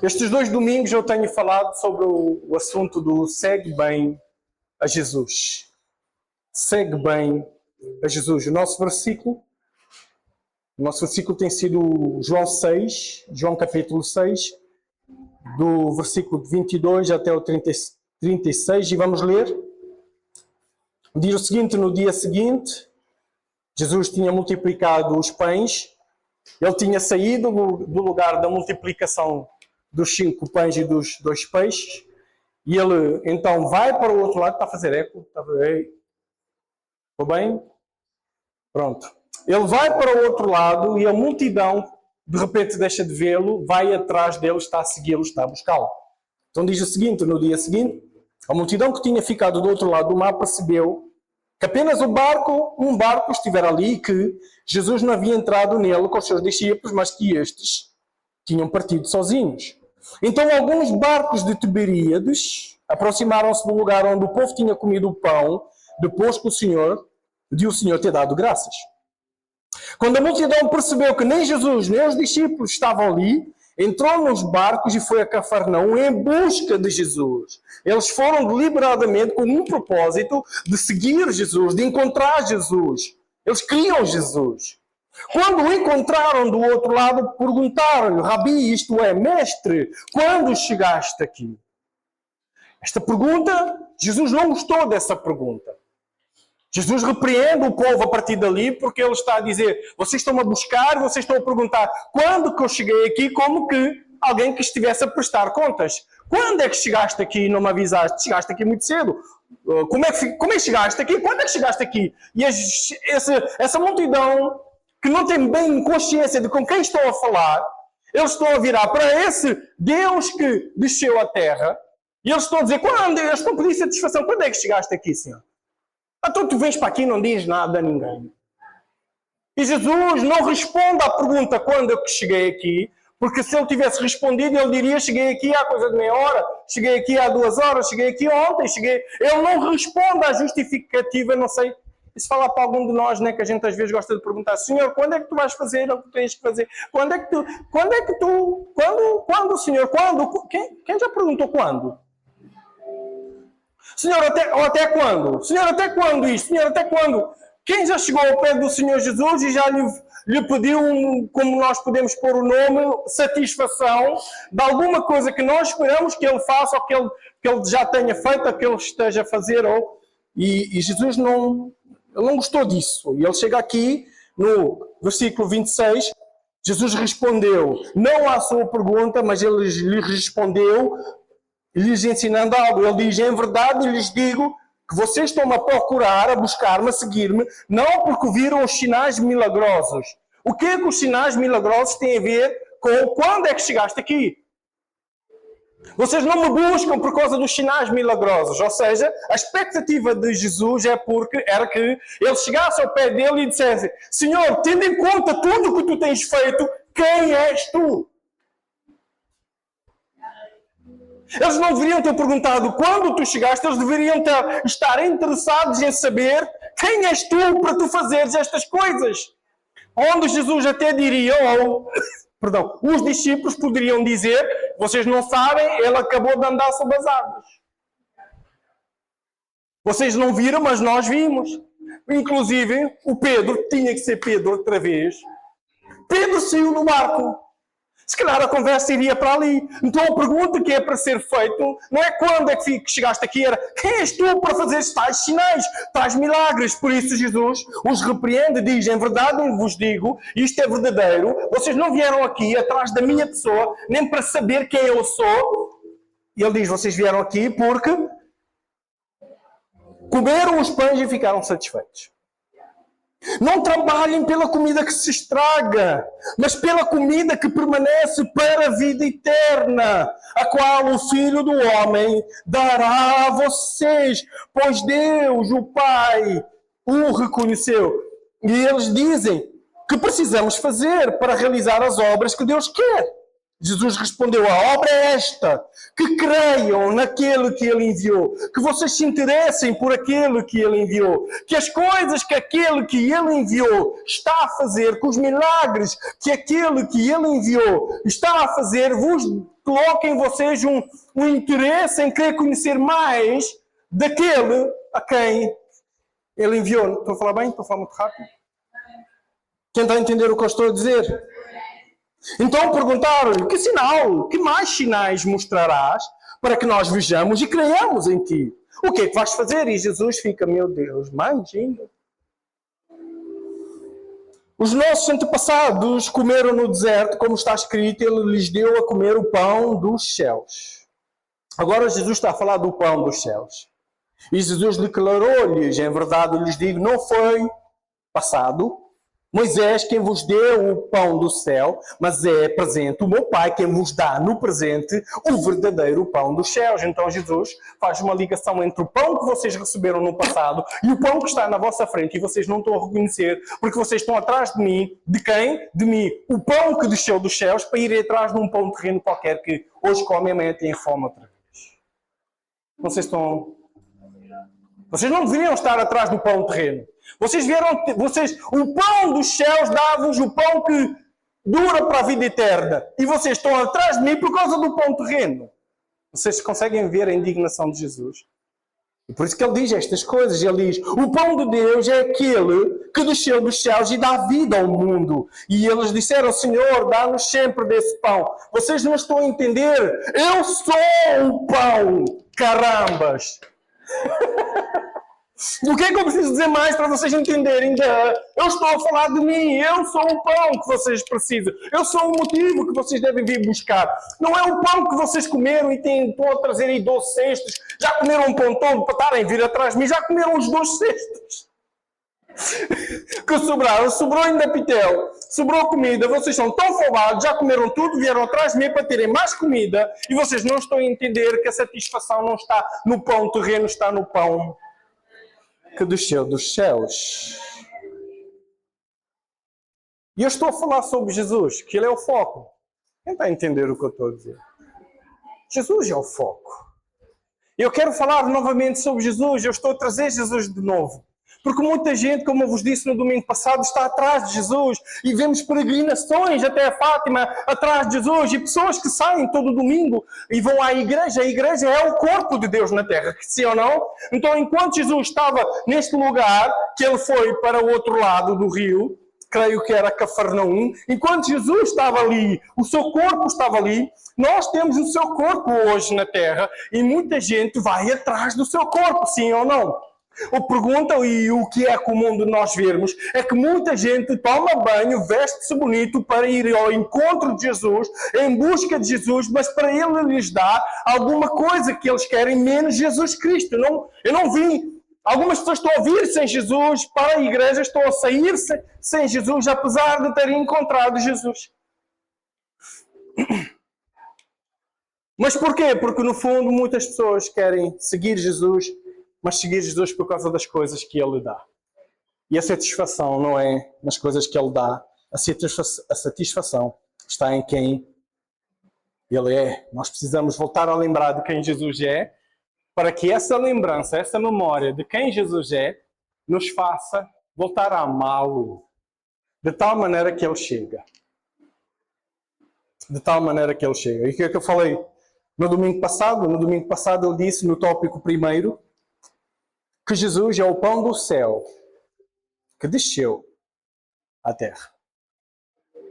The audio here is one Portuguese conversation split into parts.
Estes 2 domingos eu tenho falado sobre o assunto do segue bem a Jesus. Segue bem a Jesus. O nosso versículo tem sido João 6, João capítulo 6, do versículo 22 até o 36, e vamos ler. Diz o seguinte: no dia seguinte, Jesus tinha multiplicado os pães, ele tinha saído do lugar da multiplicação dos 5 pães e dos 2 peixes, e ele então vai para o outro lado. Está a fazer eco? Estou bem? Pronto. Ele vai para o outro lado e a multidão de repente deixa de vê-lo, vai atrás dele, está a segui-lo, está a buscá-lo. Então diz o seguinte: no dia seguinte, a multidão que tinha ficado do outro lado do mar percebeu que apenas um barco estivera ali e que Jesus não havia entrado nele com os seus discípulos, mas que estes tinham partido sozinhos. Então alguns barcos de Tiberíades aproximaram-se do lugar onde o povo tinha comido o pão, depois que o Senhor ter dado graças. Quando a multidão percebeu que nem Jesus nem os discípulos estavam ali, entrou nos barcos e foi a Cafarnaum em busca de Jesus. Eles foram deliberadamente com um propósito de seguir Jesus, de encontrar Jesus. Eles queriam Jesus. Quando o encontraram do outro lado, perguntaram-lhe: Rabi, isto é, mestre, quando chegaste aqui? Esta pergunta, Jesus não gostou dessa pergunta. Jesus repreende o povo a partir dali, porque ele está a dizer: vocês estão a buscar, vocês estão a perguntar quando que eu cheguei aqui, como que alguém que estivesse a prestar contas. Quando é que chegaste aqui e não me avisaste? Chegaste aqui muito cedo. Como é que chegaste aqui? Quando é que chegaste aqui? E essa multidão que não tem bem consciência de com quem estão a falar, eles estão a virar para esse Deus que desceu à terra, e eles estão a dizer: quando? Eles estão a pedir satisfação. Quando é que chegaste aqui, Senhor? Então tu vens para aqui e não dizes nada a ninguém. E Jesus não responde à pergunta quando eu que cheguei aqui, porque se ele tivesse respondido, ele diria: cheguei aqui há coisa de meia hora, cheguei aqui há 2 horas, cheguei aqui ontem, Ele não responde à justificativa, não sei. E se falar para algum de nós, né, que a gente às vezes gosta de perguntar: Senhor, quando é que tu vais fazer o que tens que fazer? Quando, Senhor, quando? Quem já perguntou quando? Senhor, até quando? Senhor, até quando isto? Senhor, até quando? Quem já chegou ao pé do Senhor Jesus e já lhe pediu, como nós podemos pôr o nome, satisfação de alguma coisa que nós esperamos que Ele faça, ou que ele já tenha feito, ou que Ele esteja a fazer? E Jesus não gostou disso. E Ele chega aqui, no versículo 26, Jesus respondeu não à sua pergunta, mas Ele lhe respondeu lhes ensinando algo. Ele diz: em verdade lhes digo que vocês estão-me a procurar, a buscar-me, a seguir-me, não porque viram os sinais milagrosos. O que é que os sinais milagrosos têm a ver com quando é que chegaste aqui? Vocês não me buscam por causa dos sinais milagrosos. Ou seja, a expectativa de Jesus era que ele chegasse ao pé dele e dissesse: Senhor, tendo em conta tudo o que tu tens feito, quem és tu? Eles não deveriam ter perguntado quando tu chegaste, eles deveriam estar interessados em saber quem és tu para tu fazeres estas coisas. Onde Jesus até diria, os discípulos poderiam dizer: vocês não sabem, ele acabou de andar sobre as águas. Vocês não viram, mas nós vimos. Inclusive, o Pedro, tinha que ser Pedro outra vez. Pedro saiu do barco. Se calhar a conversa iria para ali. Então a pergunta que é para ser feita não é quando é que chegaste aqui, era: quem és tu para fazer tais sinais, tais milagres? Por isso Jesus os repreende, diz: em verdade eu vos digo, isto é verdadeiro, vocês não vieram aqui atrás da minha pessoa, nem para saber quem eu sou. E ele diz: vocês vieram aqui porque comeram os pães e ficaram satisfeitos. Não trabalhem pela comida que se estraga, mas pela comida que permanece para a vida eterna, a qual o Filho do Homem dará a vocês, pois Deus, o Pai, o reconheceu. E eles dizem que precisamos fazer para realizar as obras que Deus quer. Jesus respondeu, a obra é esta, que creiam naquele que ele enviou, que vocês se interessem por aquele que ele enviou, que as coisas que aquele que ele enviou está a fazer, que os milagres que aquele que ele enviou está a fazer, vos coloquem em vocês um interesse em querer conhecer mais daquele a quem ele enviou. Estou a falar bem? Estou a falar muito rápido? Quem está a entender o que eu estou a dizer? Então perguntaram-lhe, que sinal, que mais sinais mostrarás para que nós vejamos e creiamos em ti? O que é que vais fazer? E Jesus fica, meu Deus, mais ainda. Os nossos antepassados comeram no deserto, como está escrito, ele lhes deu a comer o pão dos céus. Agora Jesus está a falar do pão dos céus. E Jesus declarou-lhes, em verdade eu lhes digo, não foi passado Moisés quem vos deu o pão do céu, mas é presente o meu Pai quem vos dá no presente o verdadeiro pão dos céus. Então Jesus faz uma ligação entre o pão que vocês receberam no passado e o pão que está na vossa frente e vocês não estão a reconhecer porque vocês estão atrás de mim. De quem? De mim. O pão que desceu dos céus para ir atrás de um pão terreno qualquer que hoje comem, amanhã têm fome outra vez. Vocês não deveriam estar atrás do pão terreno. O pão dos céus dá-vos o pão que dura para a vida eterna. E vocês estão atrás de mim por causa do pão terreno. Vocês conseguem ver a indignação de Jesus? E por isso que ele diz estas coisas. Ele diz, o pão de Deus é aquele que desceu dos céus e dá vida ao mundo. E eles disseram, Senhor, dá-nos sempre desse pão. Vocês não estão a entender. Eu sou o pão. Carambas. O que é que eu preciso dizer mais para vocês entenderem? Eu estou a falar de mim. Eu sou o pão que vocês precisam. Eu sou o motivo que vocês devem vir buscar. Não é o pão que vocês comeram e estão a trazer aí 12 cestos. Já comeram um pão todo para estarem a vir atrás de mim. Já comeram os 12 cestos. Que sobraram. Sobrou ainda pitel. Sobrou comida. Vocês são tão folgados. Já comeram tudo. Vieram atrás de mim para terem mais comida. E vocês não estão a entender que a satisfação não está no pão terreno. Está no pão que desceu dos céus. E eu estou a falar sobre Jesus, que ele é o foco. Quem está a entender o que eu estou a dizer? Jesus é o foco. Eu quero falar novamente sobre Jesus, eu estou a trazer Jesus de novo. Porque muita gente, como eu vos disse no domingo passado, está atrás de Jesus. E vemos peregrinações até a Fátima atrás de Jesus. E pessoas que saem todo domingo e vão à igreja. A igreja é o corpo de Deus na terra, sim ou não? Então, enquanto Jesus estava neste lugar, que ele foi para o outro lado do rio, creio que era Cafarnaum, enquanto Jesus estava ali, o seu corpo estava ali, nós temos o seu corpo hoje na terra. E muita gente vai atrás do seu corpo, sim ou não? A pergunta, e o que é comum de nós vermos, é que muita gente toma banho, veste-se bonito para ir ao encontro de Jesus, em busca de Jesus, mas para ele lhes dar alguma coisa que eles querem, menos Jesus Cristo. Eu não vi. Algumas pessoas estão a vir sem Jesus para a igreja, estão a sair sem Jesus, apesar de terem encontrado Jesus. Mas porquê? Porque no fundo muitas pessoas querem seguir Jesus, mas seguir Jesus por causa das coisas que Ele dá. E a satisfação não é nas coisas que Ele dá. A satisfação está em quem Ele é. Nós precisamos voltar a lembrar de quem Jesus é, para que essa lembrança, essa memória de quem Jesus é, nos faça voltar a amá-lo. De tal maneira que Ele chega. De tal maneira que Ele chega. E o que é que eu falei no domingo passado? No domingo passado eu disse no tópico primeiro, que Jesus é o pão do céu que desceu à terra.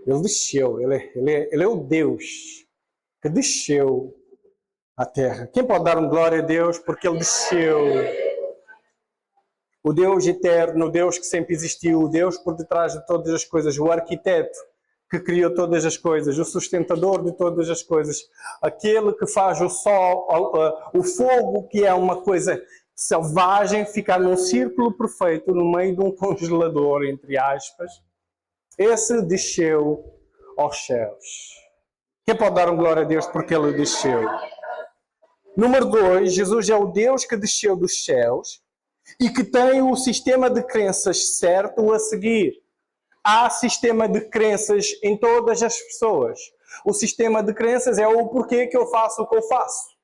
Ele desceu, ele é o Deus que desceu à terra. Quem pode dar glória a Deus porque Ele desceu? O Deus eterno, o Deus que sempre existiu, o Deus por detrás de todas as coisas, o arquiteto que criou todas as coisas, o sustentador de todas as coisas, aquele que faz o sol, o fogo, que é uma coisa selvagem, ficar num círculo perfeito no meio de um congelador, entre aspas. Esse desceu aos céus. Quem pode dar glória a Deus porque Ele desceu? Número 2, Jesus é o Deus que desceu dos céus e que tem o sistema de crenças certo a seguir. Há sistema de crenças em todas as pessoas. O sistema de crenças é o porquê que eu faço o que eu faço.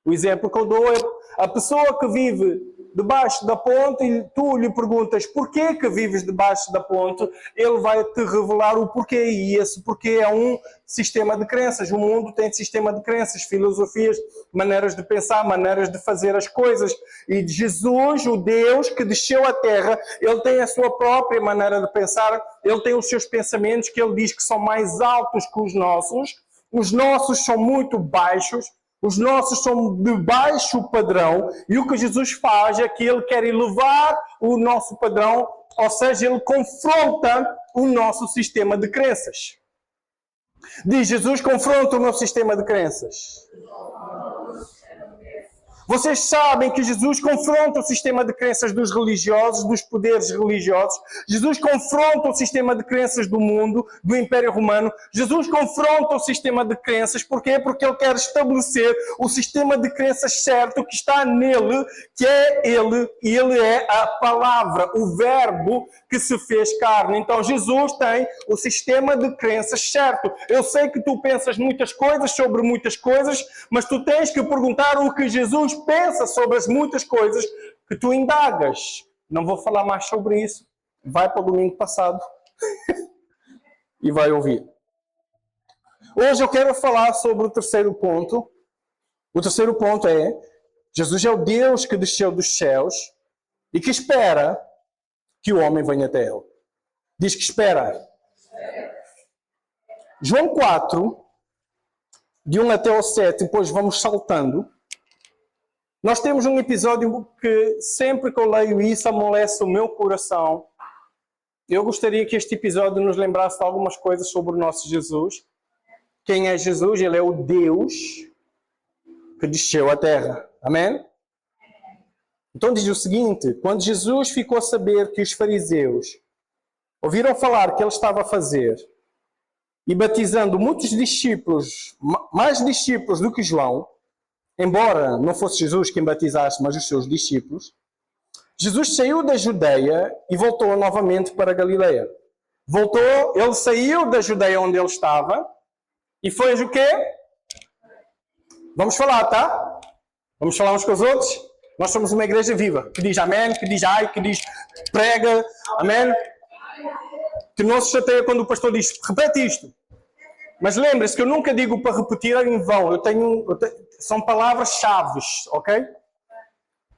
O exemplo que eu dou é a pessoa que vive debaixo da ponte e tu lhe perguntas porquê que vives debaixo da ponte, ele vai te revelar o porquê. E esse porquê é um sistema de crenças. O mundo tem sistema de crenças, filosofias, maneiras de pensar, maneiras de fazer as coisas. E Jesus, o Deus que desceu à terra, ele tem a sua própria maneira de pensar, ele tem os seus pensamentos que ele diz que são mais altos que os nossos. Os nossos são muito baixos. Os nossos são de baixo padrão, e o que Jesus faz é que ele quer elevar o nosso padrão, ou seja, ele confronta o nosso sistema de crenças. Diz, Jesus confronta o meu sistema de crenças. Vocês sabem que Jesus confronta o sistema de crenças dos religiosos, dos poderes religiosos. Jesus confronta o sistema de crenças do mundo, do Império Romano. Jesus confronta o sistema de crenças. Porquê? Porque ele quer estabelecer o sistema de crenças certo que está nele, que é ele, e ele é a palavra, o verbo que se fez carne. Então Jesus tem o sistema de crenças certo. Eu sei que tu pensas muitas coisas sobre muitas coisas, mas tu tens que perguntar o que Jesus pensa sobre as muitas coisas que tu indagas. Não vou falar mais sobre isso. Vai para o domingo passado e vai ouvir. Hoje eu quero falar sobre o terceiro ponto. O terceiro ponto é: Jesus é o Deus que desceu dos céus e que espera que o homem venha até ele. Diz que espera. João 4, de 1 até o 7, depois vamos saltando. Nós temos um episódio que sempre que eu leio isso amolece o meu coração. Eu gostaria que este episódio nos lembrasse de algumas coisas sobre o nosso Jesus. Quem é Jesus? Ele é o Deus que desceu à terra. Amém? Então diz o seguinte: quando Jesus ficou a saber que os fariseus ouviram falar que ele estava a fazer e batizando muitos discípulos, mais discípulos do que João, embora não fosse Jesus quem batizasse, mas os seus discípulos, Jesus saiu da Judeia e voltou novamente para Galileia. Ele saiu da Judeia onde ele estava e fez o quê? Vamos falar, tá? Vamos falar uns com os outros? Nós somos uma igreja viva, que diz amém, que diz ai, que diz prega, amém? Que não se chateia quando o pastor diz, repete isto. Mas lembre-se que eu nunca digo para repetir em vão. São palavras-chave, ok?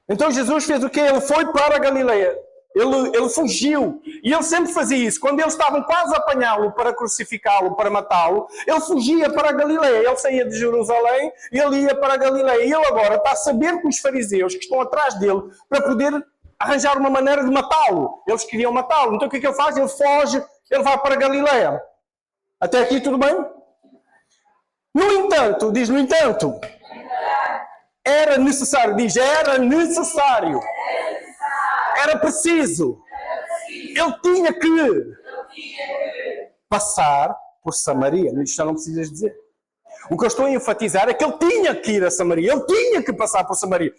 Então Jesus fez o quê? Ele foi para a Galileia. Ele fugiu. E ele sempre fazia isso. Quando eles estavam quase a apanhá-lo para crucificá-lo, para matá-lo, ele fugia para a Galileia. Ele saía de Jerusalém e ele ia para a Galileia. E ele agora está a saber que os fariseus que estão atrás dele para poder arranjar uma maneira de matá-lo. Eles queriam matá-lo. Então o que é que ele faz? Ele foge, ele vai para a Galileia. Até aqui tudo bem? No entanto, era necessário, era preciso, ele tinha que passar por Samaria. Isto já não precisas dizer. O que eu estou a enfatizar é que ele tinha que ir a Samaria, ele tinha que passar por Samaria.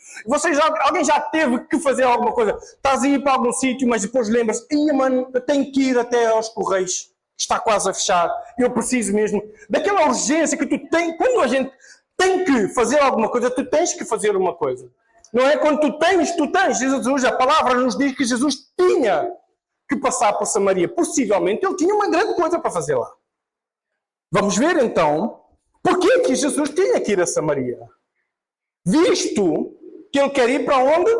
Alguém já teve que fazer alguma coisa? Estás a ir para algum sítio, mas depois lembras-te, mano, eu tenho que ir até aos Correios. Está quase a fechar, eu preciso mesmo daquela urgência que tu tens. Quando a gente tem que fazer alguma coisa, tu tens que fazer uma coisa. Não é quando tu tens. Jesus, a palavra nos diz que Jesus tinha que passar por Samaria. Possivelmente ele tinha uma grande coisa para fazer lá. Vamos ver então porquê que Jesus tinha que ir a Samaria. Visto que ele quer ir para onde?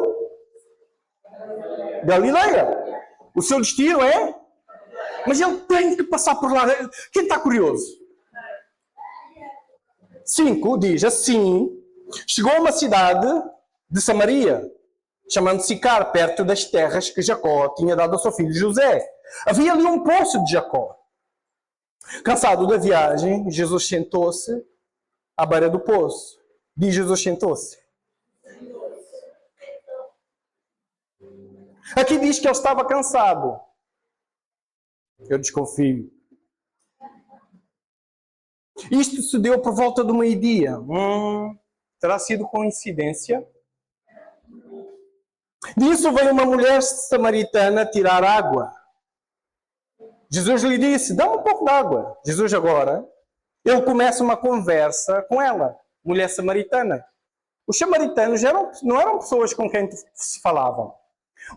Galileia. O seu destino é? Mas ele tem que passar por lá. Quem está curioso? 5 diz assim: chegou a uma cidade de Samaria, chamando-se Sicar, perto das terras que Jacó tinha dado ao seu filho José. Havia ali um poço de Jacó. Cansado da viagem, Jesus sentou-se à beira do poço. Diz: Jesus sentou-se. Aqui diz que ele estava cansado. Eu desconfio. Isto se deu por volta do meio-dia. Terá sido coincidência? Disso veio uma mulher samaritana tirar água. Jesus lhe disse: dá-me um pouco de água. Jesus agora ele começa uma conversa com ela, mulher samaritana. Os samaritanos não eram pessoas com quem se falavam.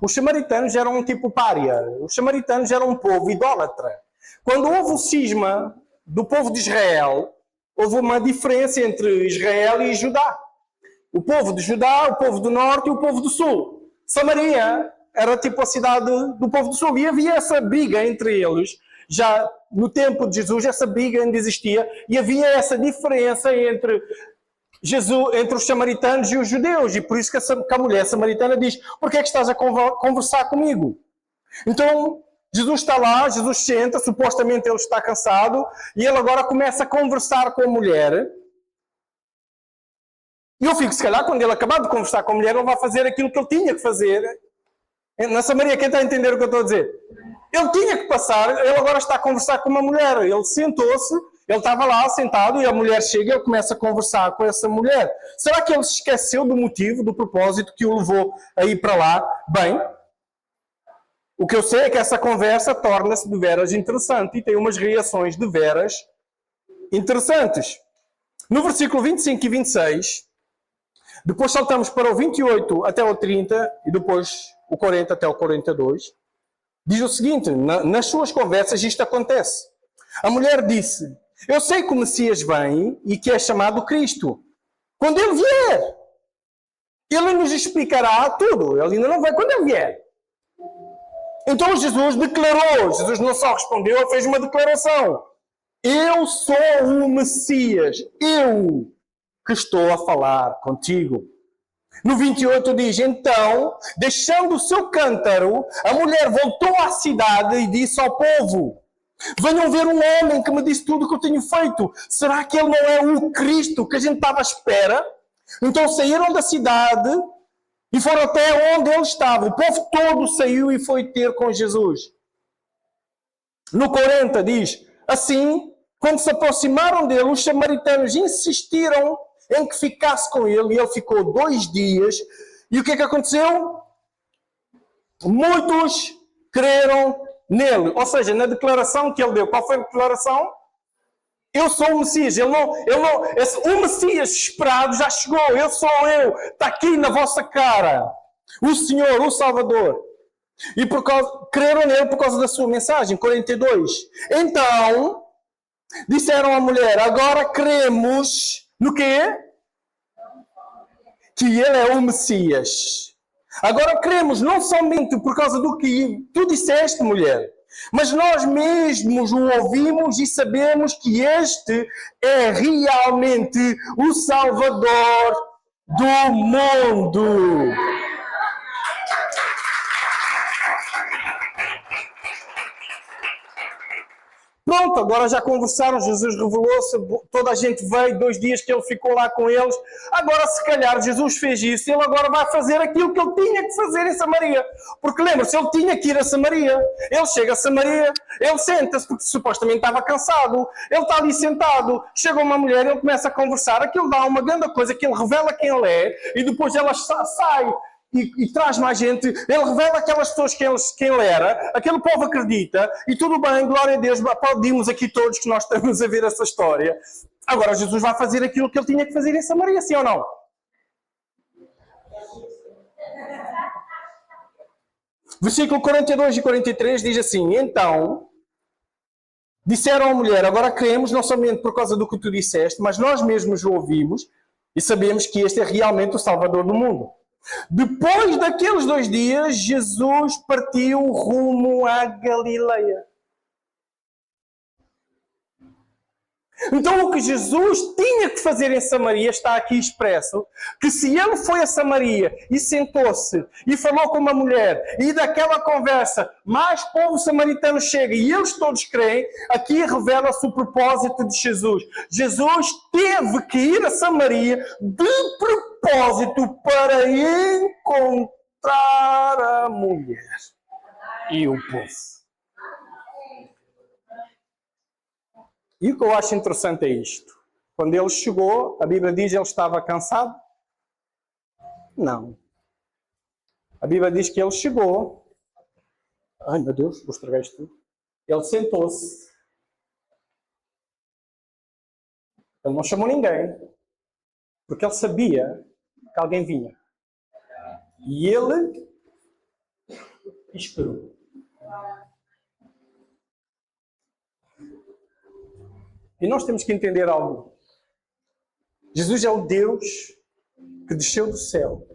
Os samaritanos eram um tipo pária. Os samaritanos eram um povo idólatra. Quando houve o cisma do povo de Israel, houve uma diferença entre Israel e Judá. O povo de Judá, o povo do norte e o povo do sul. Samaria era tipo a cidade do povo do sul. E havia essa briga entre eles. Já no tempo de Jesus, essa briga ainda existia. E havia essa diferença entre os samaritanos e os judeus. E por isso que a mulher samaritana diz: por que é que estás a conversar comigo? Então, Jesus está lá, Jesus senta, supostamente ele está cansado, e ele agora começa a conversar com a mulher. E eu fico, se calhar, quando ele acabar de conversar com a mulher, ele vai fazer aquilo que ele tinha que fazer. Na Samaria, quem está a entender o que eu estou a dizer? Ele tinha que passar, ele agora está a conversar com uma mulher. Ele sentou-se, ele estava lá sentado, e a mulher chega e ele começa a conversar com essa mulher. Será que ele se esqueceu do motivo, do propósito que o levou a ir para lá? Bem, o que eu sei é que essa conversa torna-se de veras interessante e tem umas reações de veras interessantes. No versículo 25 e 26, depois saltamos para o 28 até o 30 e depois o 40 até o 42, diz o seguinte: nas suas conversas isto acontece. A mulher disse: eu sei que o Messias vem e que é chamado Cristo. Quando ele vier, ele nos explicará tudo. Ele ainda não vem quando ele vier. Então Jesus declarou, Jesus não só respondeu, ele fez uma declaração. Eu sou o Messias, eu que estou a falar contigo. No 28 diz: então, deixando o seu cântaro, a mulher voltou à cidade e disse ao povo: venham ver um homem que me disse tudo o que eu tenho feito. Será que ele não é o Cristo que a gente estava à espera? Então saíram da cidade e foram até onde ele estava. O povo todo saiu e foi ter com Jesus. No 40 diz: assim, quando se aproximaram dele, os samaritanos insistiram em que ficasse com ele, e ele ficou 2 dias. E o que é que aconteceu? Muitos creram nele. Ou seja, na declaração que ele deu. Qual foi a declaração? Eu sou o Messias. O Messias esperado já chegou. Eu sou eu. Está aqui na vossa cara. O Senhor, o Salvador. E creram nele por causa da sua mensagem. 42. Então, disseram à mulher: agora cremos no quê? Que ele é o Messias. Agora cremos não somente por causa do que tu disseste, mulher, mas nós mesmos o ouvimos e sabemos que este é realmente o Salvador do mundo. Pronto, agora já conversaram, Jesus revelou-se, toda a gente veio, 2 dias que ele ficou lá com eles. Agora, se calhar, Jesus fez isso, ele agora vai fazer aquilo que ele tinha que fazer em Samaria. Porque lembra-se, ele tinha que ir a Samaria. Ele chega a Samaria, ele senta-se, porque supostamente estava cansado. Ele está ali sentado, chega uma mulher, ele começa a conversar, aquilo dá uma grande coisa, que ele revela quem ele é, e depois ela sai. E traz mais gente, ele revela aquelas pessoas quem ele era, aquele povo acredita, e tudo bem, glória a Deus, aplaudimos aqui todos que nós estamos a ver essa história. Agora Jesus vai fazer aquilo que ele tinha que fazer em Samaria, sim ou não? Versículo 42 e 43 diz assim: então, disseram à mulher: agora cremos não somente por causa do que tu disseste, mas nós mesmos o ouvimos e sabemos que este é realmente o Salvador do mundo. Depois daqueles 2 dias, Jesus partiu rumo à Galileia. Então o que Jesus tinha que fazer em Samaria está aqui expresso, que se ele foi a Samaria e sentou-se e falou com uma mulher, e daquela conversa mais povo samaritano chega e eles todos creem, aqui revela-se o propósito de Jesus. Jesus teve que ir a Samaria de propósito para encontrar a mulher e o povo. E o que eu acho interessante é isto. Quando ele chegou, a Bíblia diz que ele estava cansado? Não. A Bíblia diz que ele chegou. Ai, meu Deus, vou estragar isto tudo. Ele sentou-se. Ele não chamou ninguém, porque ele sabia que alguém vinha. E ele esperou. E nós temos que entender algo. Jesus é o Deus que desceu do céu,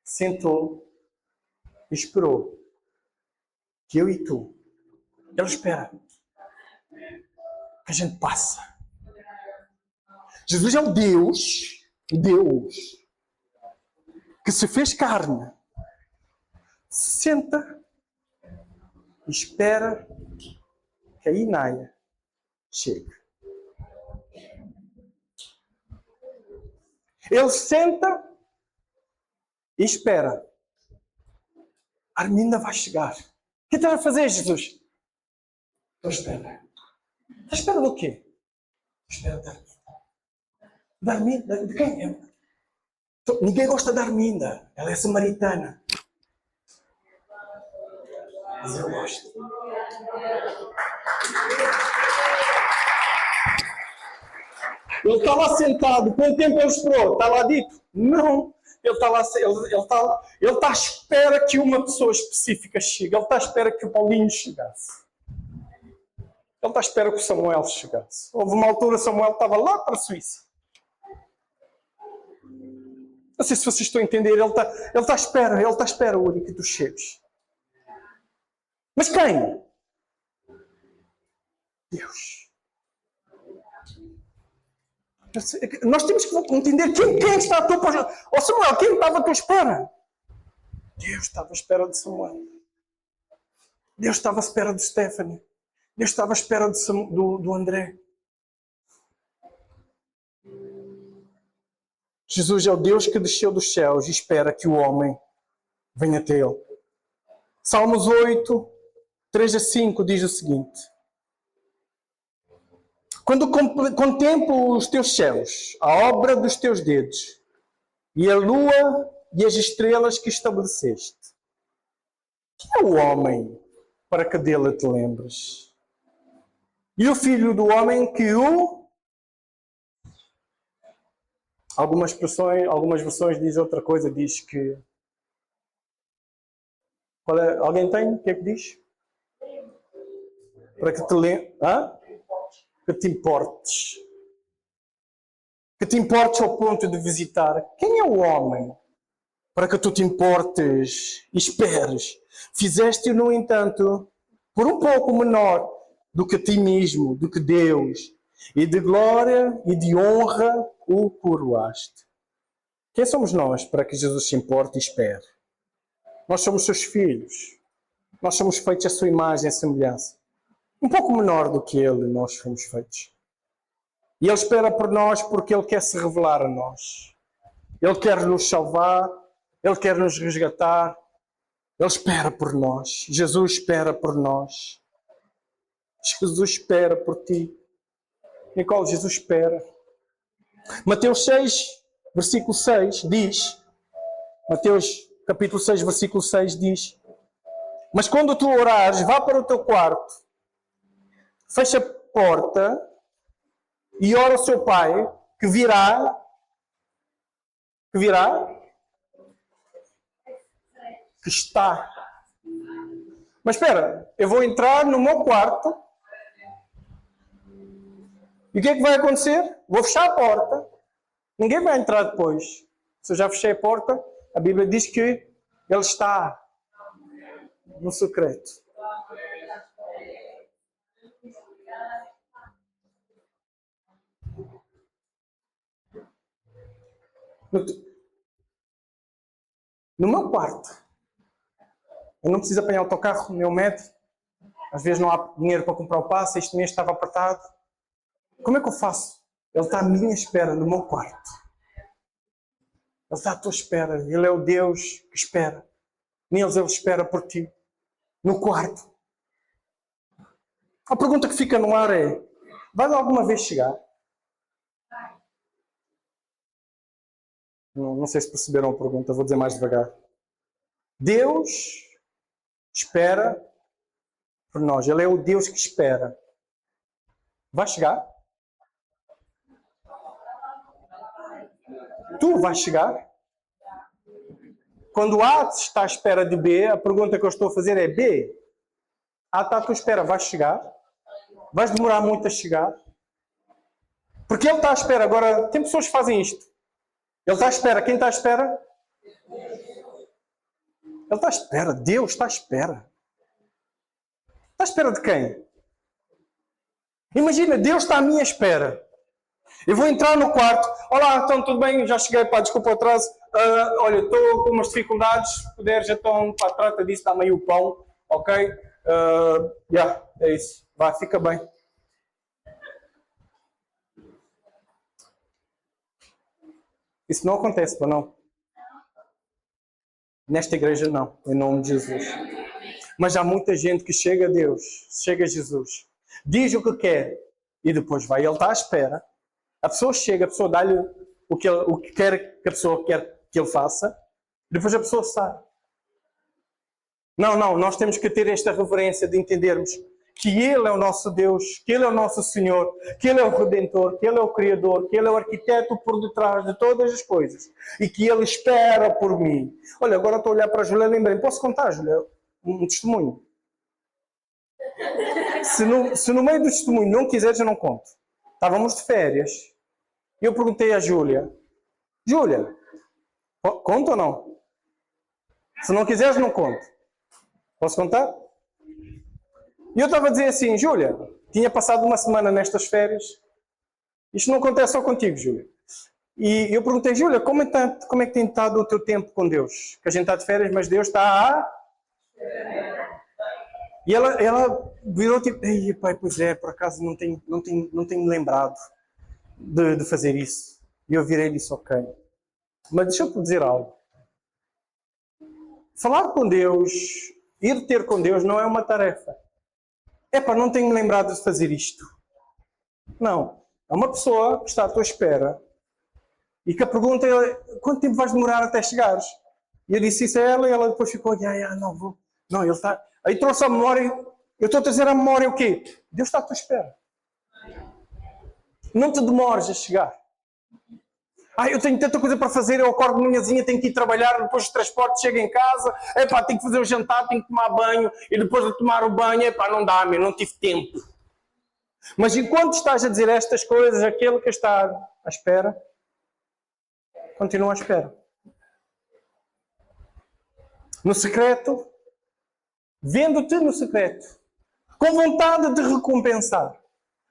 sentou e esperou que eu e tu, Ele espera que a gente passe. Jesus é o Deus que se fez carne, senta e espera que a Inaia chegue. Ele senta e espera. A Arminda vai chegar. O que estás a fazer, Jesus? Estou à espera. Estás à espera do quê? Estou à espera da Arminda. De quem? Ninguém gosta da Arminda. Ela é samaritana. Mas eu gosto. Ele está lá sentado. Quanto tempo ele esperou? Está lá dito? Não. Ele está lá, ele está à espera que uma pessoa específica chegue. Ele está à espera que o Paulinho chegasse. Ele está à espera que o Samuel chegasse. Houve uma altura que Samuel estava lá para a Suíça. Não sei se vocês estão a entender. Ele está à espera, Uri, que tu chegues. Mas quem? Deus. Nós temos que entender quem está à tua espera. Oh Samuel, quem estava à tua espera? Deus estava à espera de Samuel. Deus estava à espera de Stephanie. Deus estava à espera do André. Jesus é o Deus que desceu dos céus e espera que o homem venha até Ele. Salmos 8, 3 a 5 diz o seguinte: quando contemplo os teus céus, a obra dos teus dedos, e a lua e as estrelas que estabeleceste, quem é o homem para que dele te lembres? E o filho do homem que o... Algumas versões dizem outra coisa, diz que... Alguém tem? O que é que diz? Para que te lembres... Que te importes. Que te importes ao ponto de visitar. Quem é o homem para que tu te importes e esperes? Fizeste-o, no entanto, por um pouco menor do que ti mesmo, do que Deus, e de glória e de honra o coroaste. Quem somos nós para que Jesus se importe e espere? Nós somos seus filhos. Nós somos feitos à sua imagem e semelhança. Um pouco menor do que Ele, nós fomos feitos. E Ele espera por nós porque Ele quer se revelar a nós. Ele quer nos salvar. Ele quer nos resgatar. Ele espera por nós. Jesus espera por nós. Jesus espera por ti. Nicole, Jesus espera. Mateus 6, versículo 6 diz... Mateus capítulo 6, versículo 6 diz: mas quando tu orares, vá para o teu quarto, fecha a porta e ora ao seu pai, que virá, que está. Mas espera, eu vou entrar no meu quarto e o que é que vai acontecer? Vou fechar a porta, ninguém vai entrar depois. Se eu já fechei a porta, a Bíblia diz que Ele está no secreto. No meu quarto. Eu não preciso apanhar o autocarro, nem o metro. Às vezes não há dinheiro para comprar o passe, este mês estava apertado. Como é que eu faço? Ele está à minha espera, no meu quarto. Ele está à tua espera. Ele é o Deus que espera. Neles Ele espera por ti. No quarto. A pergunta que fica no ar é: vais alguma vez chegar? Não sei se perceberam a pergunta, vou dizer mais devagar. Deus espera por nós. Ele é o Deus que espera. Vai chegar? Tu vais chegar. Quando A está à espera de B, a pergunta que eu estou a fazer é: B, A está à tua espera, vais chegar? Vais demorar muito a chegar? Porque ele está à espera. Agora, tem pessoas que fazem isto. Ele está à espera. Quem está à espera? Ele está à espera. Deus está à espera. Está à espera de quem? Imagina, Deus está à minha espera. Eu vou entrar no quarto. Olá, então tudo bem? Já cheguei, pá, desculpa o atraso. Olha, estou com umas dificuldades. Se puderes, então, pá, trata disso, dá-me aí o pão. Ok? É isso. Vá, fica bem. Isso não acontece, pá, não. Nesta igreja, não. Em nome de Jesus. Mas há muita gente que chega a Deus, chega a Jesus, diz o que quer e depois vai. Ele está à espera. A pessoa chega, a pessoa dá-lhe o que quer que a pessoa quer que ele faça, depois a pessoa sai. Não, nós temos que ter esta reverência de entendermos que Ele é o nosso Deus, que Ele é o nosso Senhor, que Ele é o Redentor, que Ele é o Criador, que Ele é o arquiteto por detrás de todas as coisas e que Ele espera por mim. Olha, agora estou a olhar para a Júlia e lembrei, posso contar, Júlia, um testemunho? Se no meio do testemunho não quiseres, eu não conto. Estávamos de férias e eu perguntei à Júlia, Júlia, conta ou não? Se não quiseres, não conto. Posso contar? E eu estava a dizer assim, Júlia, tinha passado uma semana nestas férias. Isto não acontece só contigo, Júlia. E eu perguntei, Júlia, como é que tem estado o teu tempo com Deus? Que a gente está de férias, mas Deus está a... E ela virou tipo, ei, pai, pois é, por acaso não tenho me lembrado de fazer isso. E eu virei e disse, ok. Mas deixa eu te dizer algo. Falar com Deus, ir ter com Deus não é uma tarefa. Não tenho me lembrado de fazer isto. Não. É uma pessoa que está à tua espera e que a pergunta é, quanto tempo vais demorar até chegares? E eu disse isso a ela e ela depois ficou, não vou. Não, ele está... Aí trouxe a memória, eu estou a trazer à memória o quê? Deus está à tua espera. Não te demores a chegar. Eu tenho tanta coisa para fazer, eu acordo de manhãzinha, tenho que ir trabalhar, depois de transporte chego em casa, tenho que fazer o jantar, tenho que tomar banho, e depois de tomar o banho, não dá, não tive tempo. Mas enquanto estás a dizer estas coisas, aquele que está à espera, continua à espera. No secreto, vendo-te no secreto, com vontade de recompensar.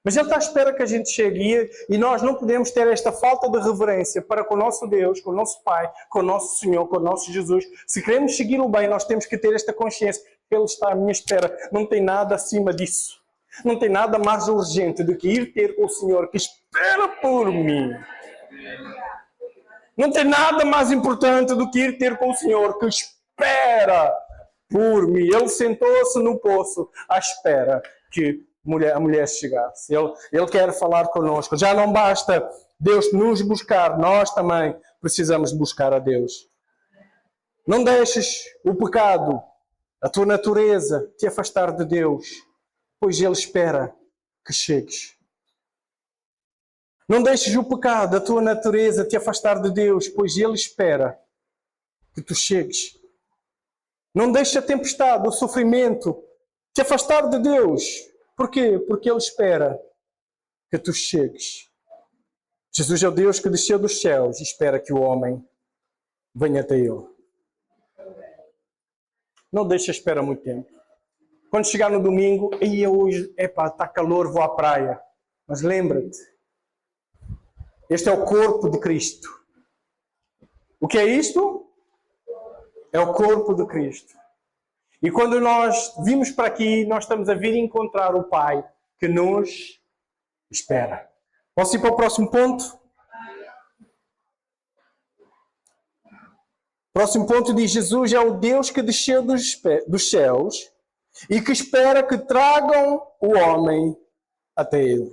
Mas Ele está à espera que a gente chegue e nós não podemos ter esta falta de reverência para com o nosso Deus, com o nosso Pai, com o nosso Senhor, com o nosso Jesus. Se queremos seguir o bem, nós temos que ter esta consciência que Ele está à minha espera. Não tem nada acima disso. Não tem nada mais urgente do que ir ter com o Senhor que espera por mim. Não tem nada mais importante do que ir ter com o Senhor que espera por mim. Ele sentou-se no poço à espera que a mulher chegasse. Ele quer falar connosco. Já não basta Deus nos buscar, nós também precisamos buscar a Deus. Não deixes o pecado, a tua natureza, te afastar de Deus, pois Ele espera que chegues. Não deixes o pecado, a tua natureza, te afastar de Deus, pois Ele espera que tu chegues. Não deixes a tempestade, o sofrimento, te afastar de Deus. Porquê? Porque Ele espera que tu chegues. Jesus é o Deus que desceu dos céus e espera que o homem venha até Ele. Não deixe a espera muito tempo. Quando chegar no domingo, hoje, está calor, vou à praia. Mas lembra-te, este é o corpo de Cristo. O que é isto? É o corpo de Cristo. E quando nós vimos para aqui, nós estamos a vir encontrar o Pai que nos espera. Posso ir para o próximo ponto? Próximo ponto diz: Jesus é o Deus que desceu dos céus e que espera que tragam o homem até Ele.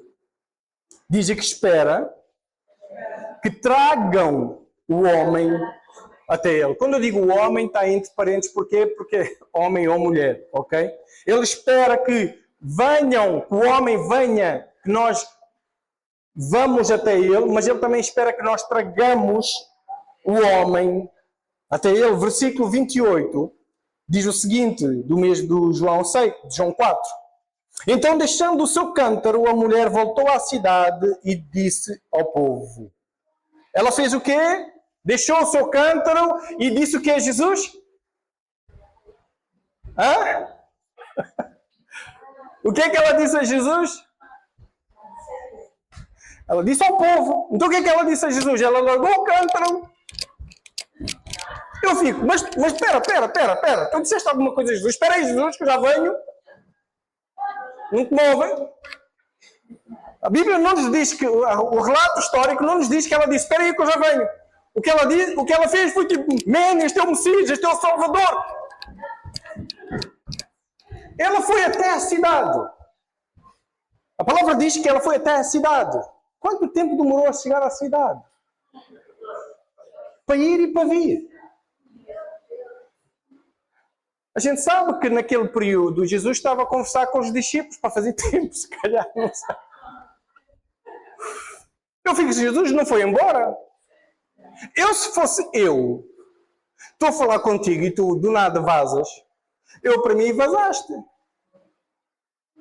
Diz que espera que tragam o homem até Ele. Quando eu digo o homem, está entre parênteses, porquê? Porque homem ou mulher, ok? Ele espera que venham, que o homem venha, que nós vamos até Ele, mas Ele também espera que nós tragamos o homem, até ele, versículo 28, diz o seguinte, do mês do João 6, de João 4. Então, deixando o seu cântaro, a mulher voltou à cidade e disse ao povo. Ela fez o quê? Deixou o seu cântaro e disse o que é Jesus? Hã? O que é que ela disse a Jesus? Ela disse ao povo. Então o que é que ela disse a Jesus? Ela largou o cântaro. Eu fico, mas espera. Tu disseste alguma coisa a Jesus? Espera aí, Jesus, que eu já venho. Não te movem. A Bíblia não nos diz que, o relato histórico não nos diz que ela disse, espera aí que eu já venho. O que ela fez foi tipo, este é o Messias, este é o Salvador. Ela foi até a cidade. A palavra diz que ela foi até a cidade. Quanto tempo demorou a chegar à cidade? Para ir e para vir. A gente sabe que naquele período Jesus estava a conversar com os discípulos para fazer tempo, se calhar, não sei. Eu fico, Jesus não foi embora. Se fosse eu, estou a falar contigo e tu do nada vazas, para mim vazaste.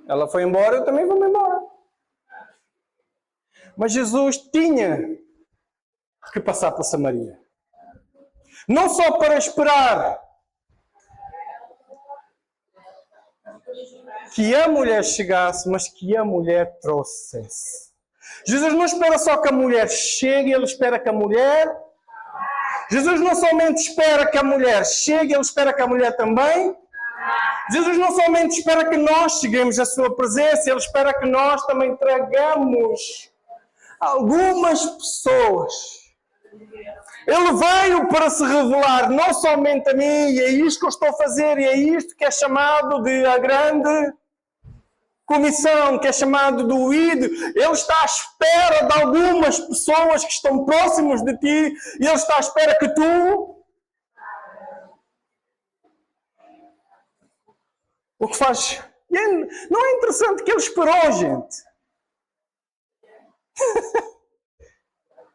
Ela foi embora, eu também vou-me embora. Mas Jesus tinha que passar por Samaria. Não só para esperar que a mulher chegasse, mas que a mulher trouxesse. Jesus não espera só que a mulher chegue, ele espera que a mulher... Jesus não somente espera que a mulher chegue, ele espera que a mulher também... Jesus não somente espera que nós cheguemos à sua presença, ele espera que nós também tragamos algumas pessoas. Ele veio para se revelar não somente a mim, e é isto que eu estou a fazer, e é isto que é chamado de a grande comissão, que é chamado do ID. Ele está à espera de algumas pessoas que estão próximos de ti, e ele está à espera que tu... O que faz... Não é interessante que ele esperou, gente?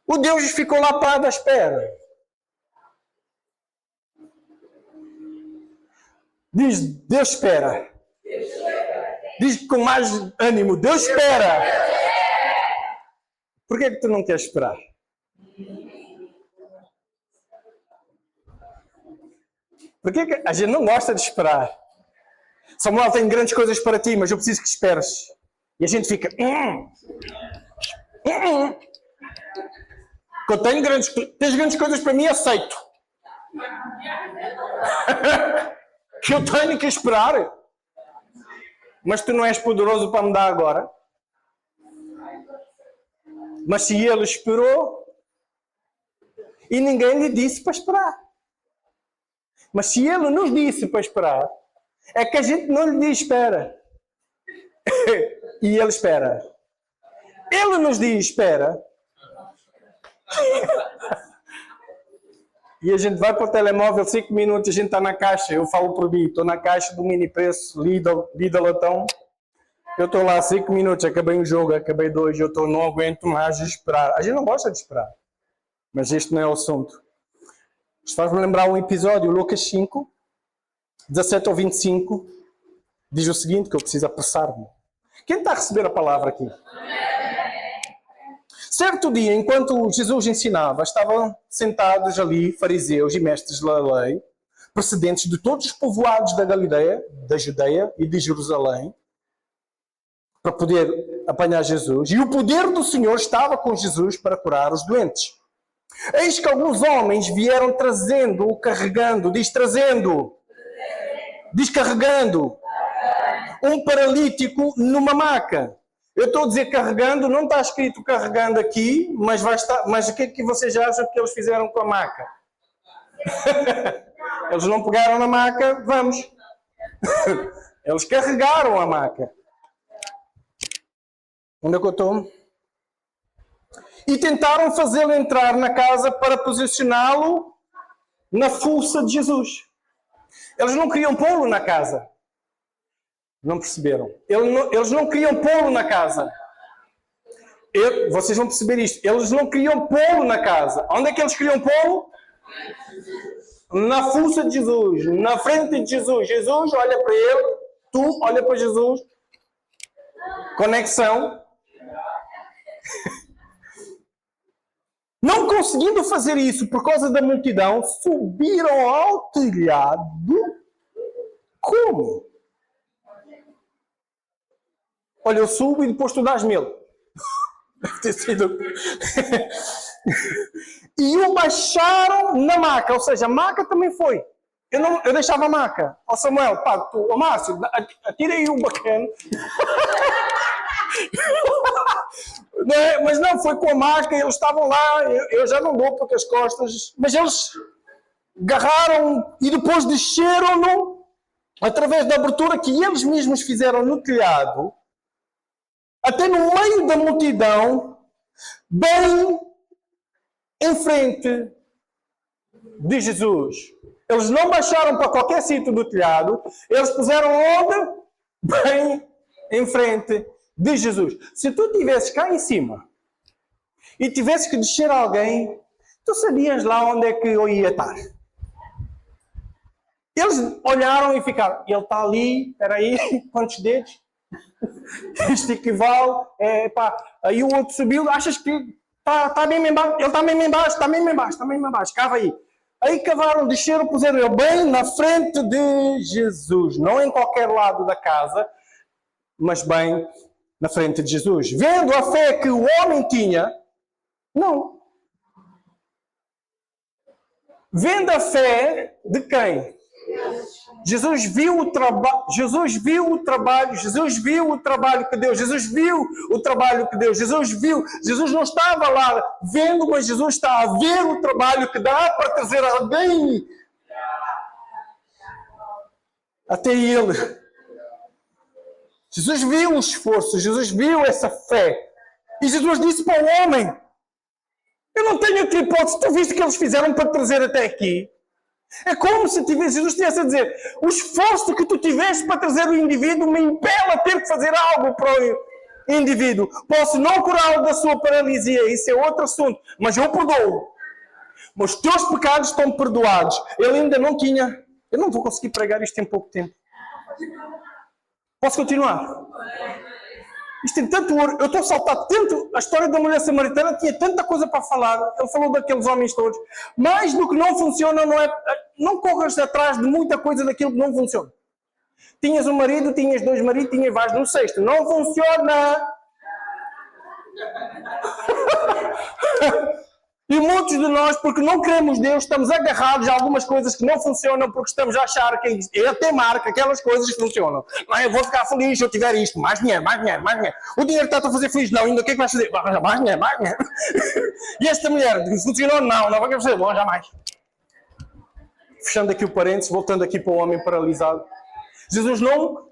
O Deus ficou lá parado à espera. Diz, Deus espera. Diz com mais ânimo, Deus espera. Por que é que tu não queres esperar? Por que é que a gente não gosta de esperar? Samuel, tenho grandes coisas para ti, mas eu preciso que esperes. E a gente fica... Que eu tenho tens grandes coisas para mim, aceito. Que eu tenho que esperar. Mas tu não és poderoso para me dar agora. Mas se ele esperou, e ninguém lhe disse para esperar. Mas se ele nos disse para esperar, é que a gente não lhe diz espera. E ele espera. Ele nos diz espera. E a gente vai para o telemóvel 5 minutos, a gente está na caixa. Eu falo por mim, estou na caixa do mini preço, Lidl latão. Eu estou lá 5 minutos, acabei um jogo, acabei 2, não aguento mais de esperar. A gente não gosta de esperar. Mas este não é o assunto. Isto faz-me lembrar um episódio, Lucas 5, 17 ao 25, diz o seguinte, que eu preciso apressar-me. Quem está a receber a palavra aqui? Certo dia, enquanto Jesus ensinava, estavam sentados ali fariseus e mestres da lei, precedentes de todos os povoados da Galileia, da Judeia e de Jerusalém, para poder apanhar Jesus. E o poder do Senhor estava com Jesus para curar os doentes. Eis que alguns homens vieram trazendo, carregando, descarregando um paralítico numa maca. Eu estou a dizer carregando, não está escrito carregando aqui, mas vai estar. Mas o que é que vocês acham que eles fizeram com a maca? Eles não pegaram na maca, vamos. Eles carregaram a maca. Onde é que eu estou? E tentaram fazê-lo entrar na casa para posicioná-lo na fuça de Jesus. Eles não queriam pô-lo na casa. Não perceberam? Eles não queriam pô-lo na casa. Vocês vão perceber isto. Eles não queriam pô-lo na casa. Onde é que eles queriam pô-lo? Na fuça de Jesus, na frente de Jesus. Jesus olha para ele, tu olha para Jesus. Conexão. Não conseguindo fazer isso por causa da multidão, subiram ao telhado. Como? Olha, eu subo e depois tu dás-me ele. Deve ter sido. E o baixaram na maca, ou seja, a maca também foi. Eu deixava a maca. Ó Samuel, pá, tu, ó Márcio, atira aí o bacana. Mas não, foi com a maca, eles estavam lá, eu já não dou porque as costas, mas eles agarraram e depois desceram-no através da abertura que eles mesmos fizeram no telhado, até no meio da multidão, bem em frente de Jesus. Eles não baixaram para qualquer sítio do telhado, eles puseram onde? Bem em frente de Jesus. Se tu estivesses cá em cima e tivesses que descer alguém, tu sabias lá onde é que eu ia estar. Eles olharam e ficaram, ele está ali, espera aí, quantos dedos? Isto equivale, aí o outro subiu, achas que está mesmo embaixo? Ele está mesmo embaixo, está mesmo embaixo, está mesmo embaixo, cava aí. Aí cavaram, desceram, puseram ele bem na frente de Jesus, não em qualquer lado da casa, mas bem na frente de Jesus. Vendo a fé que o homem tinha, não. Vendo a fé de quem? Jesus viu o trabalho que Deus, Jesus viu o trabalho que Deus, Jesus não estava lá vendo, mas Jesus está a ver o trabalho que dá para trazer alguém até ele. Jesus viu o esforço, Jesus viu essa fé. E Jesus disse para o homem, eu não tenho outra hipótese, tu viste o que eles fizeram para te trazer até aqui? É como se Jesus estivesse a dizer, o esforço que tu tiveste para trazer o indivíduo me impele a ter que fazer algo para o indivíduo. Posso não curá-lo da sua paralisia, isso é outro assunto, mas eu perdoo. Mas os teus pecados estão perdoados. Ele ainda não tinha... Eu não vou conseguir pregar isto em pouco tempo. Posso continuar? Isto tem tanto ouro. Eu estou a saltar tanto. A história da mulher samaritana tinha tanta coisa para falar. Ele falou daqueles homens todos. Mais do que não funciona, não corras atrás de muita coisa daquilo que não funciona. Tinhas um marido, tinhas dois maridos, tinhas vais no sexto. Não funciona! E muitos de nós, porque não queremos Deus, estamos agarrados a algumas coisas que não funcionam porque estamos a achar que Ele tem marca, aquelas coisas funcionam. Não, eu vou ficar feliz se eu tiver isto. Mais dinheiro, mais dinheiro, mais dinheiro. O dinheiro está a fazer feliz. Não, ainda o que é que vais fazer? Mais dinheiro, mais dinheiro. E esta mulher, funcionou? Não vai fazer. Bom, jamais. Fechando aqui o parênteses, voltando aqui para o homem paralisado. Jesus não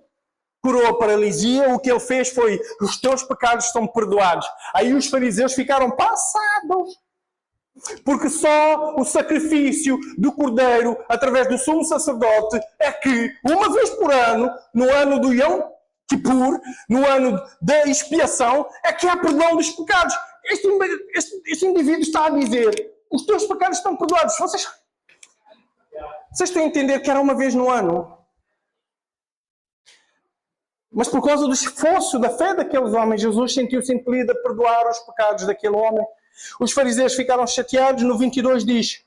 curou a paralisia, o que ele fez foi, os teus pecados são perdoados. Aí os fariseus ficaram passados. Porque só o sacrifício do Cordeiro, através do sumo sacerdote, é que, uma vez por ano, no ano do Yom Kippur, no ano da expiação, é que há perdão dos pecados. Este indivíduo está a dizer, os teus pecados estão perdoados. Vocês estão a entender que era uma vez no ano? Mas por causa do esforço, da fé daqueles homens, Jesus sentiu-se impelido a perdoar os pecados daquele homem. Os fariseus ficaram chateados. No 22 diz,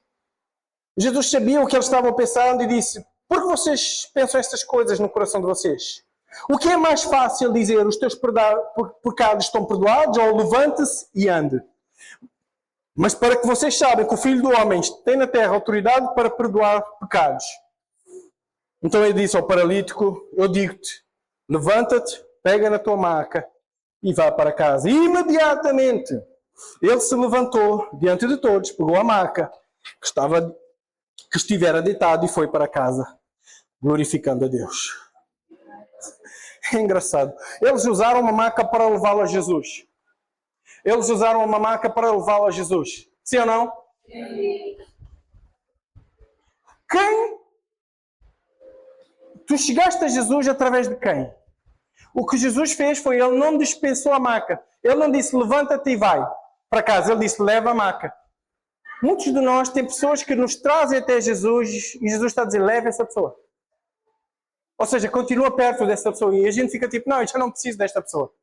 Jesus sabia o que eles estavam pensando e disse, por que vocês pensam estas coisas no coração de vocês? O que é mais fácil dizer, os teus pecados estão perdoados, ou levante-se e ande? Mas para que vocês saibam que o Filho do Homem tem na terra autoridade para perdoar pecados. Então ele disse ao paralítico, eu digo-te, levanta-te, pega na tua maca e vá para casa. E imediatamente ele se levantou diante de todos, pegou a maca que estivera deitado e foi para casa, glorificando a Deus. É engraçado. Eles usaram uma maca para levá-lo a Jesus. Eles usaram uma maca para levá-lo a Jesus. Sim ou não? Sim. Quem? Tu chegaste a Jesus através de quem? O que Jesus fez foi, ele não dispensou a maca. Ele não disse, levanta-te e vai para casa. Ele disse, leva a maca. Muitos de nós têm pessoas que nos trazem até Jesus e Jesus está a dizer, leve essa pessoa. Ou seja, continua perto dessa pessoa. E a gente fica tipo, não, eu já não preciso desta pessoa.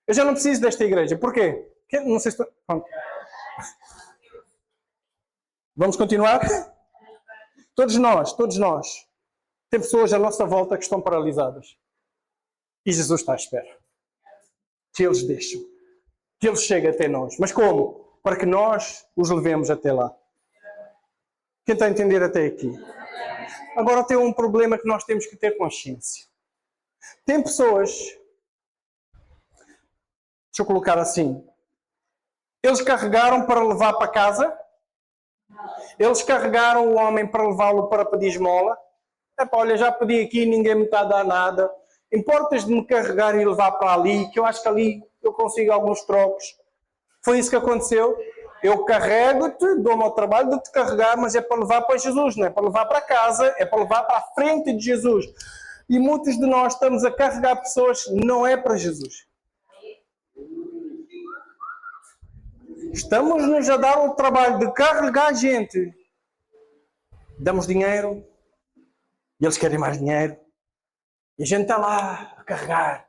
Eu já não preciso desta igreja. Porquê? Porque, não sei se... Pronto. Vamos continuar? Todos nós. Tem pessoas à nossa volta que estão paralisadas. E Jesus está à espera. Que eles deixem. Que eles cheguem até nós. Mas como? Para que nós os levemos até lá. Quem está a entender até aqui? Agora tem um problema que nós temos que ter consciência. Tem pessoas... Deixa eu colocar assim. Eles carregaram para levar para casa. Eles carregaram o homem para levá-lo para pedir esmola. Epá, olha, já pedi aqui, ninguém me está a dar nada. Importas de me carregar e levar para ali, que eu acho que ali eu consigo alguns trocos. Foi isso que aconteceu. Eu carrego-te, dou-me ao trabalho de te carregar, mas é para levar para Jesus, não é para levar para casa, é para levar para a frente de Jesus. E muitos de nós estamos a carregar pessoas, não é para Jesus. Estamos-nos a dar o trabalho de carregar gente. Damos dinheiro, e eles querem mais dinheiro. E a gente está lá a carregar.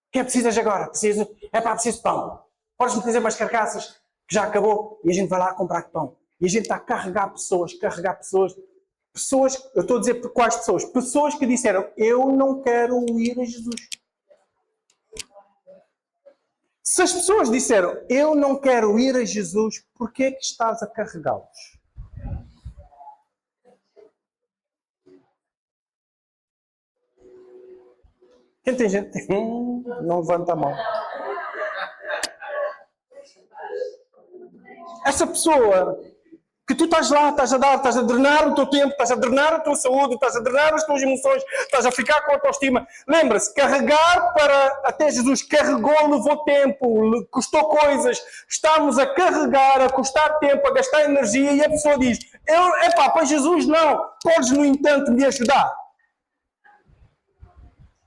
O que é que precisas agora? Preciso de pão. Podes-me trazer mais carcaças? Que já acabou. E a gente vai lá comprar pão. E a gente está a carregar pessoas. Pessoas, eu estou a dizer quais pessoas? Pessoas que disseram, eu não quero ir a Jesus. Se as pessoas disseram, eu não quero ir a Jesus, por que é que estás a carregá-los? Quem tem gente? Não levanta a mão. Essa pessoa que tu estás lá, estás a drenar o teu tempo, estás a drenar a tua saúde, estás a drenar as tuas emoções, estás a ficar com a autoestima. Lembra-se, carregar para até Jesus carregou, levou tempo, custou coisas. Estamos a carregar, a custar tempo, a gastar energia e a pessoa diz, para Jesus não, podes no entanto me ajudar.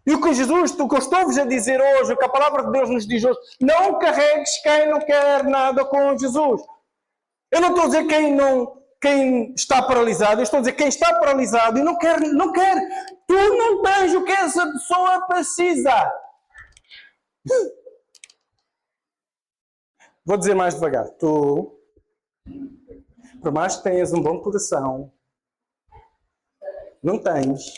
E o que eu estou-vos a dizer hoje, o que a palavra de Deus nos diz hoje, não carregues quem não quer nada com Jesus. Eu não estou a dizer quem está paralisado, eu estou a dizer quem está paralisado e não quer. Tu não tens o que essa pessoa precisa. Vou dizer mais devagar. Tu, por mais que tenhas um bom coração, não tens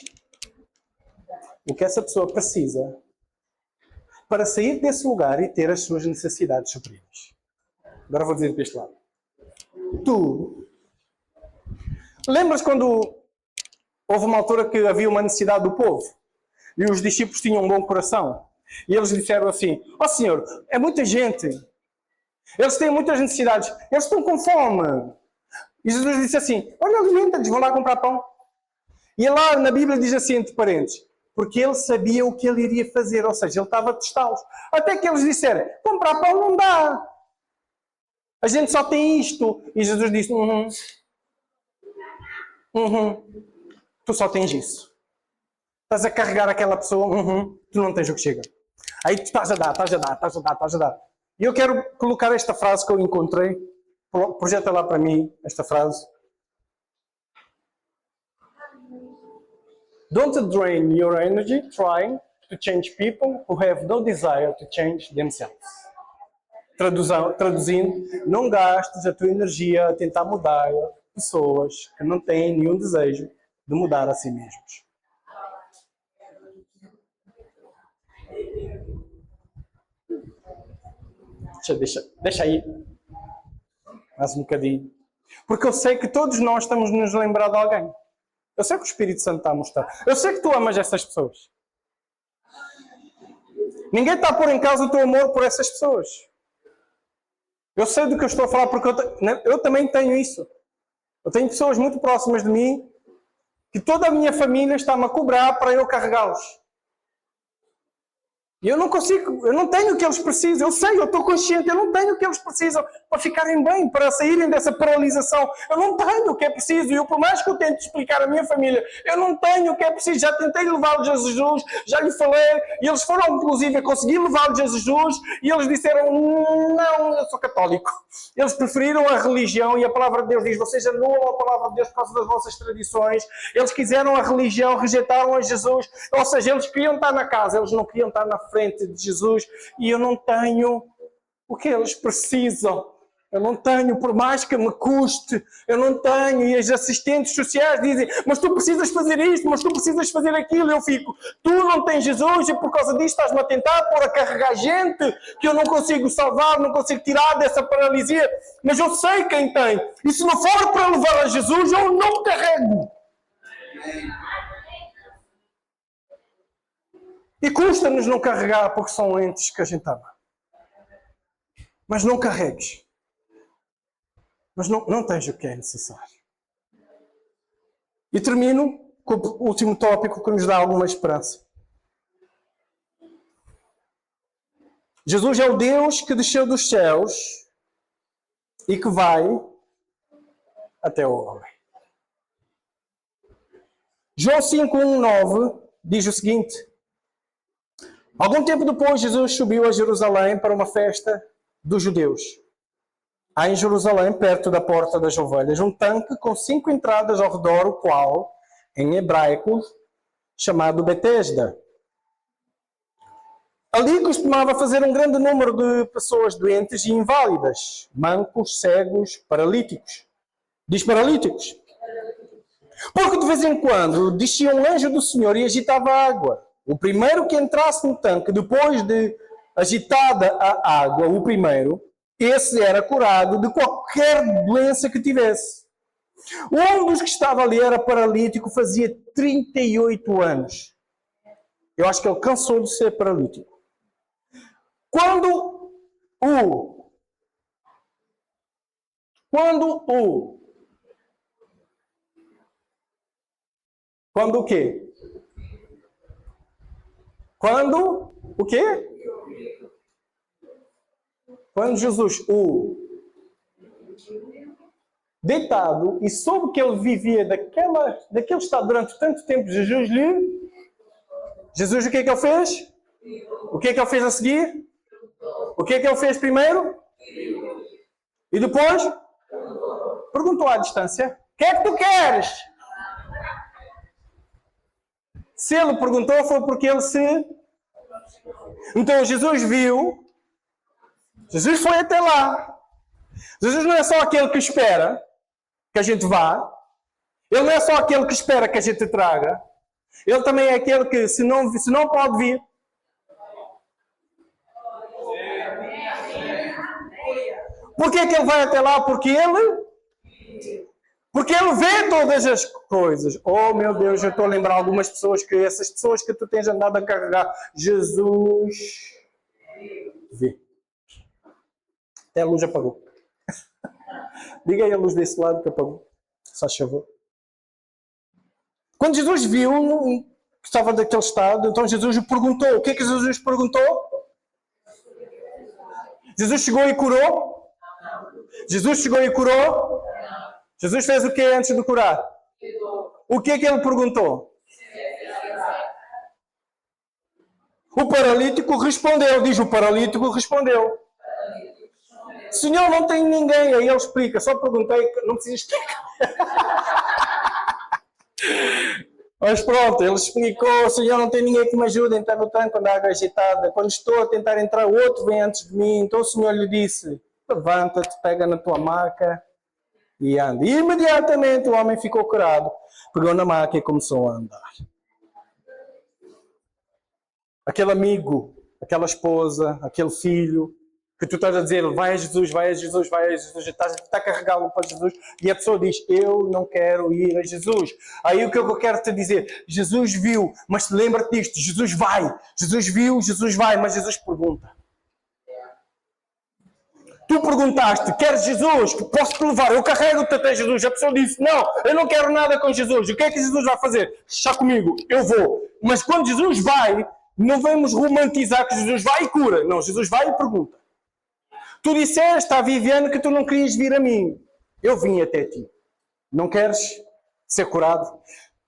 o que essa pessoa precisa para sair desse lugar e ter as suas necessidades supridas. Agora vou dizer deste lado. Tu lembras quando houve uma altura que havia uma necessidade do povo e os discípulos tinham um bom coração e eles disseram assim, Senhor, é muita gente, eles têm muitas necessidades, eles estão com fome. E Jesus disse assim, olha, alimenta-lhes, vão lá comprar pão. E lá na Bíblia diz assim, entre parênteses, porque ele sabia o que ele iria fazer, ou seja, ele estava a testá-los. Até que eles disseram, comprar pão não dá. A gente só tem isto. E Jesus disse, tu só tens isso. Estás a carregar aquela pessoa, tu não tens o que chega. Aí tu estás a dar. E eu quero colocar esta frase que eu encontrei. Projeta lá para mim esta frase. Don't drain your energy trying to change people who have no desire to change themselves. Traduzindo, não gastes a tua energia a tentar mudar pessoas que não têm nenhum desejo de mudar a si mesmos. Deixa aí. Mais um bocadinho. Porque eu sei que todos nós estamos nos lembrar de alguém. Eu sei que o Espírito Santo está a mostrar. Eu sei que tu amas essas pessoas. Ninguém está a pôr em causa o teu amor por essas pessoas. Eu sei do que eu estou a falar porque eu também tenho isso. Eu tenho pessoas muito próximas de mim que toda a minha família está-me a cobrar para eu carregá-los. E eu não consigo, eu não tenho o que eles precisam. Eu sei, eu estou consciente, eu não tenho o que eles precisam para ficarem bem, para saírem dessa paralisação. Eu não tenho o que é preciso. E eu, por mais que eu tente explicar à minha família, eu não tenho o que é preciso. Já tentei levá-los a Jesus, já lhe falei, e eles foram, inclusive, a conseguir levá-los a Jesus, e eles disseram, não, eu sou católico. Eles preferiram a religião, e a palavra de Deus diz, vocês anulam a palavra de Deus por causa das vossas tradições. Eles quiseram a religião, rejeitaram a Jesus. Ou seja, eles queriam estar na casa, eles não queriam estar na frente de Jesus, e eu não tenho o que eles precisam. Eu não tenho, por mais que me custe, eu não tenho. E as assistentes sociais dizem, mas tu precisas fazer isto, mas tu precisas fazer aquilo. Eu fico, tu não tens Jesus e por causa disto estás-me a tentar pôr a carregar gente que eu não consigo salvar, não consigo tirar dessa paralisia. Mas eu sei quem tem. E se não for para levar a Jesus, eu não carrego. E custa-nos não carregar porque são entes que a gente ama. Mas não carregues. Mas não tens o que é necessário. E termino com o último tópico que nos dá alguma esperança. Jesus é o Deus que desceu dos céus e que vai até o homem. João 5:1-9 diz o seguinte: algum tempo depois, Jesus subiu a Jerusalém para uma festa dos judeus. Há em Jerusalém, perto da Porta das Ovelhas, um tanque com 5 entradas ao redor, o qual, em hebraico, chamado Betesda. Ali costumava fazer um grande número de pessoas doentes e inválidas, mancos, cegos, paralíticos. Diz paralíticos. Porque de vez em quando descia um anjo do Senhor e agitava a água. O primeiro que entrasse no tanque, depois de agitada a água, o primeiro, esse era curado de qualquer doença que tivesse. Um dos que estava ali era paralítico, fazia 38 anos. Eu acho que ele cansou de ser paralítico. Quando o quê? Quando o quê? Quando Jesus deitado e soube que ele vivia daquele estado durante tanto tempo, Jesus o que é que ele fez? O que é que ele fez a seguir? O que é que ele fez primeiro? E depois? Perguntou à distância: o que é que tu queres? Se ele perguntou, foi porque ele se... Então Jesus viu. Jesus foi até lá. Jesus não é só aquele que espera que a gente vá. Ele não é só aquele que espera que a gente traga. Ele também é aquele que, se não pode vir. Por que é que ele vai até lá? Porque ele vê todas as coisas. Oh, meu Deus, eu estou a lembrar algumas pessoas que essas pessoas que tu tens andado a carregar, Jesus vê. Até a luz apagou. Diga aí a luz desse lado que apagou. Se faz favor. Quando Jesus viu que estava daquele estado, então Jesus lhe perguntou. O que é que Jesus perguntou? Jesus chegou e curou? Jesus chegou e curou? Jesus fez o que antes de curar? O que é que ele perguntou? O paralítico respondeu. Diz, o paralítico respondeu. Senhor, não tem ninguém. Aí ele explica. Só perguntei, não precisa explicar. Mas pronto, ele explicou. Senhor, não tem ninguém que me ajude a entrar no tanque quando a água é agitada. Quando estou a tentar entrar, o outro vem antes de mim. Então o Senhor lhe disse, levanta-te, pega na tua maca e anda. E imediatamente o homem ficou curado. Pegou na maca e começou a andar. Aquele amigo, aquela esposa, aquele filho, que tu estás a dizer, vai a Jesus, vai a Jesus, vai a Jesus, estás a carregá-lo para Jesus, e a pessoa diz, eu não quero ir a Jesus. Aí o que eu quero te dizer, Jesus viu, mas lembra-te disto, Jesus vai, Jesus viu, Jesus vai, mas Jesus pergunta. Tu perguntaste, queres Jesus? Posso-te levar? Eu carrego-te até Jesus. A pessoa disse, não, eu não quero nada com Jesus. O que é que Jesus vai fazer? Está comigo, eu vou. Mas quando Jesus vai, Não vamos romantizar que Jesus vai e cura. Não, Jesus vai e pergunta. Tu disseste à Viviane que tu não querias vir a mim. Eu vim até ti. Não queres ser curado?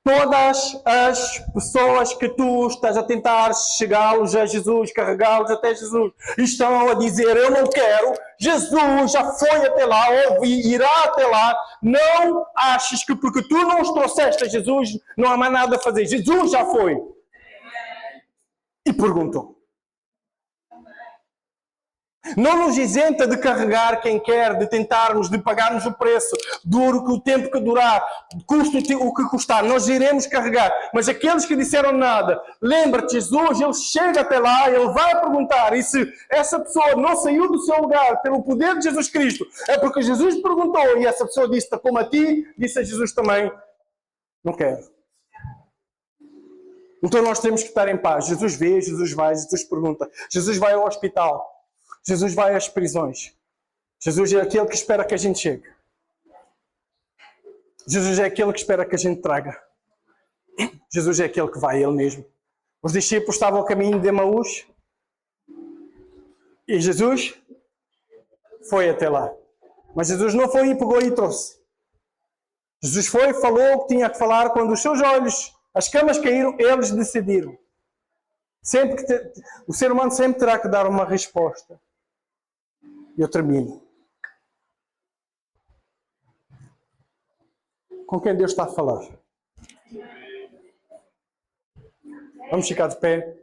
Todas as pessoas que tu estás a tentar chegá-los a Jesus, carregá-los até Jesus, estão a dizer, eu não quero, Jesus já foi até lá, ou irá até lá. Não aches que porque tu não os trouxeste a Jesus, não há mais nada a fazer. Jesus já foi. E perguntou. Não nos isenta de carregar quem quer, de tentarmos, de pagarmos o preço, dure o tempo que durar, custe o que custar, nós iremos carregar. Mas aqueles que disseram nada, lembra-te, Jesus, Ele chega até lá, Ele vai perguntar, e se essa pessoa não saiu do seu lugar pelo poder de Jesus Cristo, é porque Jesus perguntou, e essa pessoa disse, como a ti, disse a Jesus também, não quero. Então nós temos que estar em paz. Jesus vê, Jesus vai, Jesus pergunta, Jesus vai ao hospital. Jesus vai às prisões. Jesus é aquele que espera que a gente chegue. Jesus é aquele que espera que a gente traga. Jesus é aquele que vai, Ele mesmo. Os discípulos estavam ao caminho de Emaús e Jesus foi até lá. Mas Jesus não foi e pegou e trouxe. Jesus foi, falou o que tinha que falar. Quando os seus olhos, as camas caíram, eles decidiram. O ser humano sempre terá que dar uma resposta. Eu termino. Com quem Deus está a falar? Vamos ficar de pé.